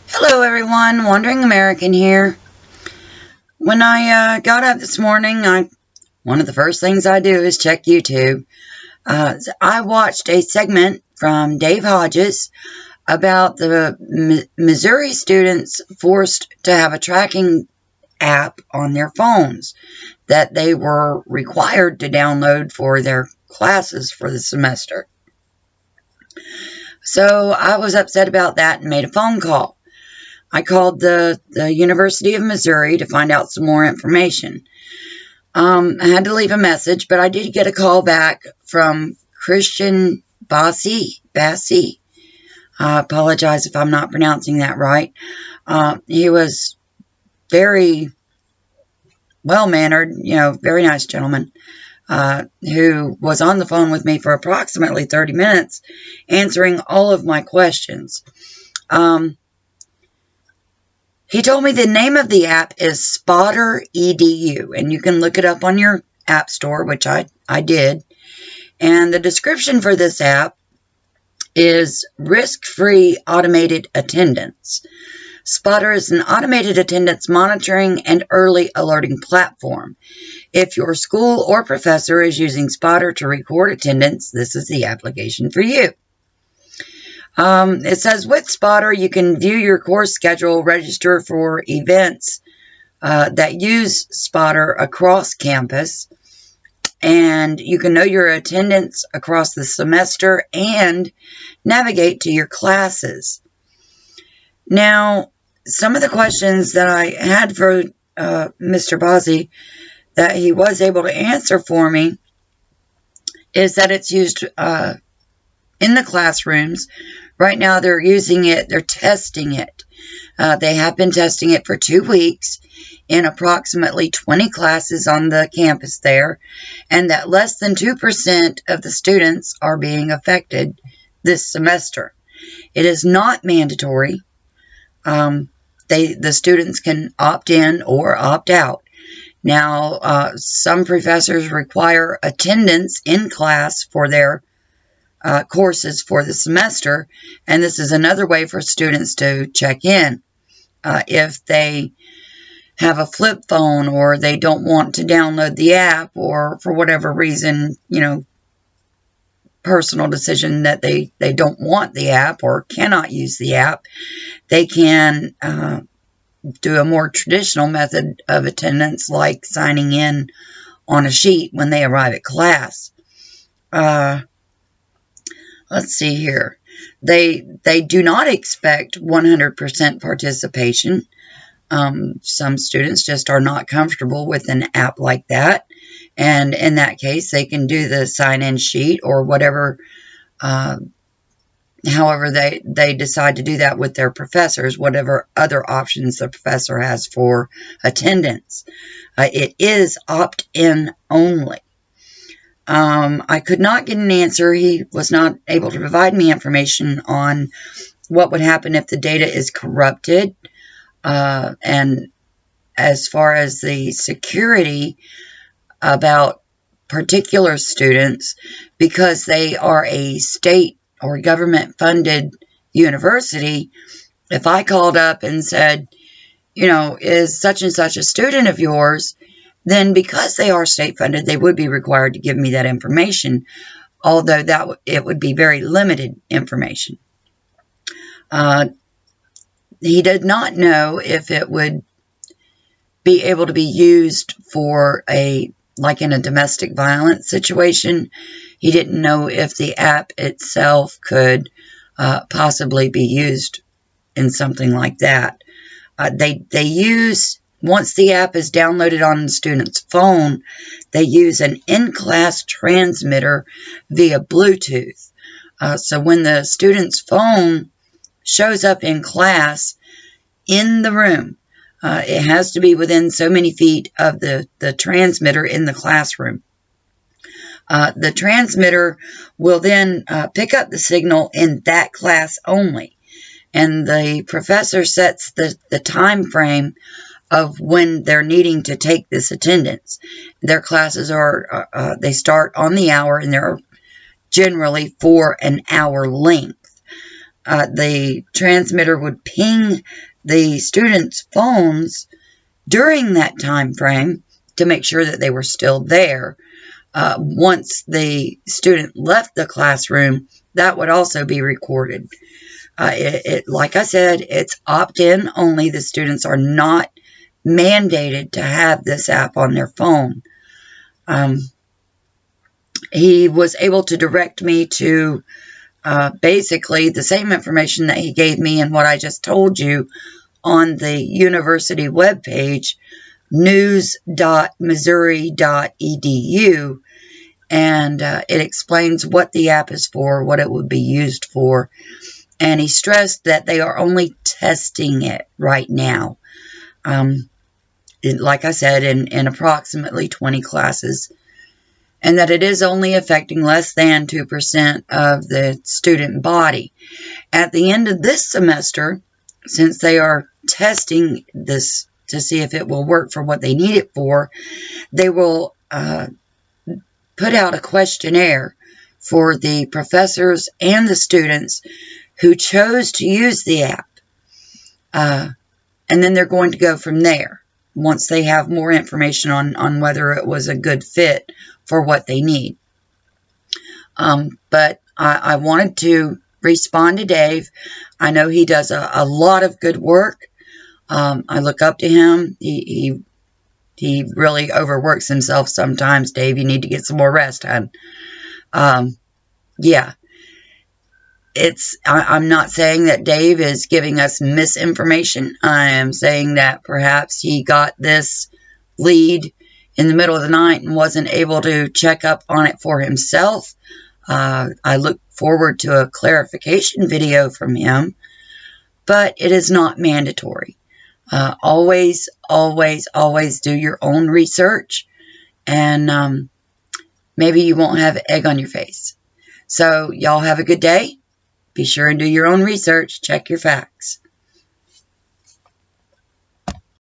Hello everyone, Wandering American here. When I got up this morning, one of the first things I do is check YouTube. I watched a segment from Dave Hodges about the Missouri students forced to have a tracking app on their phones that they were required to download for their classes for the semester. So I was upset about that and made a phone call. I called the University of Missouri to find out some more information. I had to leave a message, but I did get a call back from Christian Bassi. I apologize if I'm not pronouncing that right. He was very well-mannered, very nice gentleman, who was on the phone with me for approximately 30 minutes answering all of my questions. He told me the name of the app is Spotter EDU, and you can look it up on your app store, which I did. And the description for this app is risk-free automated attendance. Spotter is an automated attendance monitoring and early alerting platform. If your school or professor is using Spotter to record attendance, this is the application for you. It says with Spotter, you can view your course schedule, register for events that use Spotter across campus, and you can know your attendance across the semester and navigate to your classes. Now, some of the questions that I had for Mr. Bozzi that he was able to answer for me is that it's used in the classrooms. Right now they're using it, they're testing it. They have been testing it for 2 weeks in approximately 20 classes on the campus there, and that less than 2% of the students are being affected this semester. It is not mandatory. The students can opt in or opt out. Now, some professors require attendance in class for their courses for the semester, and this is another way for students to check in. If they have a flip phone or they don't want to download the app, or for whatever reason, personal decision that they don't want the app or cannot use the app, they can do a more traditional method of attendance, like signing in on a sheet when they arrive at class. Let's see here. They do not expect 100% participation. Some students just are not comfortable with an app like that. And in that case, they can do the sign-in sheet or whatever, however they decide to do that with their professors, whatever other options the professor has for attendance. It is opt-in only. I could not get an answer. He was not able to provide me information on what would happen if the data is corrupted. And as far as the security about particular students, because they are a state or government-funded university, if I called up and said, is such and such a student of yours, then because they are state-funded, they would be required to give me that information, although it would be very limited information. He did not know if it would be able to be used for like in a domestic violence situation. He didn't know if the app itself could possibly be used in something like that. They use, once the app is downloaded on the student's phone, they use an in-class transmitter via Bluetooth. So when the student's phone shows up in class in the room, it has to be within so many feet of the transmitter in the classroom. The transmitter will then pick up the signal in that class only. And the professor sets the time frame of when they're needing to take this attendance. Their classes they start on the hour, and they're generally for an hour length. the transmitter would ping the students' phones during that time frame to make sure that they were still there. Once the student left the classroom, that would also be recorded. Like I said, it's opt-in only. The students are not mandated to have this app on their phone. He was able to direct me to basically the same information that he gave me and what I just told you on the university webpage, news.missouri.edu, and it explains what the app is for, what it would be used for, and he stressed that they are only testing it right now. Like I said, in approximately 20 classes, and that it is only affecting less than 2% of the student body. At the end of this semester, since they are testing this to see if it will work for what they need it for, they will put out a questionnaire for the professors and the students who chose to use the app. And then they're going to go from there once they have more information on whether it was a good fit for what they need. But I wanted to respond to Dave. I know he does a lot of good work. I look up to him. He really overworks himself sometimes, Dave. You need to get some more rest, hon. Yeah. I'm not saying that Dave is giving us misinformation. I am saying that perhaps he got this lead in the middle of the night and wasn't able to check up on it for himself. I look forward to a clarification video from him, but it is not mandatory. Always, always, always do your own research, and maybe you won't have egg on your face. So y'all have a good day. Be sure and do your own research. Check your facts.